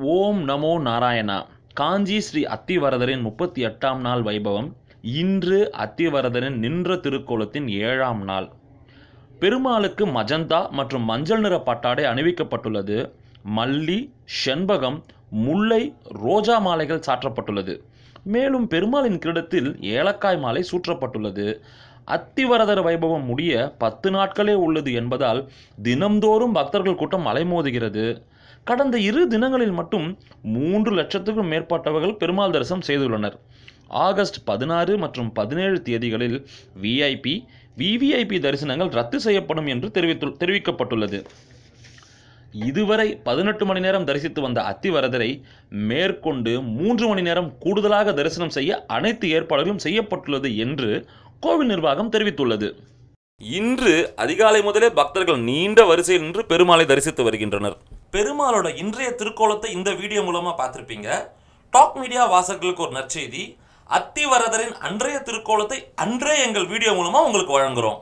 ஓம் நமோ நாராயணா. காஞ்சி ஸ்ரீ அத்திவரதரின் 38ஆம் நாள் வைபவம். இன்று அத்திவரதரின் நின்ற திருக்கோலத்தின் 7ஆம் நாள். பெருமாளுக்கு மஜந்தா மற்றும் மஞ்சள் நிற பட்டாடை அணிவிக்கப்பட்டுள்ளது. மல்லி, செண்பகம், முல்லை, ரோஜா மாலைகள் சாற்றப்பட்டுள்ளது. மேலும் பெருமாளின் கிரீடத்தில் ஏலக்காய் மாலை சூற்றப்பட்டுள்ளது. அத்திவரதர் வைபவம் முடிய 10 நாட்களே உள்ளது என்பதால் தினம்தோறும் பக்தர்கள் கூட்டம் அலைமோதுகிறது. கடந்த 2 தினங்களில் மட்டும் 3 லட்சத்துக்கும் மேற்பட்டவர்கள் பெருமாள் தரிசனம் செய்துள்ளனர். ஆகஸ்ட் 16 மற்றும் 17 தேதிகளில் விஐபி, விவிஐபி தரிசனங்கள் ரத்து செய்யப்படும் என்று தெரிவிக்கப்பட்டுள்ளது. இதுவரை 18 மணி நேரம் தரிசித்து வந்த அத்திவரதரை மேற்கொண்டு 3 மணி நேரம் கூடுதலாக தரிசனம் செய்ய அனைத்து ஏற்பாடுகளும் செய்யப்பட்டுள்ளது என்று கோவில் நிர்வாகம் தெரிவித்துள்ளது. இன்று அதிகாலை முதலே பக்தர்கள் நீண்ட வரிசையில் நின்று பெருமாளை தரிசித்து வருகின்றனர். பெருமாளோட இன்றைய திருக்கோலத்தை இந்த வீடியோ மூலமா பார்த்திருப்பீங்க. டாக் மீடியா வாசகர்களுக்கு ஒரு நற்செய்தி. அத்திவரதரின் அன்றைய திருக்கோலத்தை அன்றே எங்கள் வீடியோ மூலமா உங்களுக்கு வழங்குறோம்.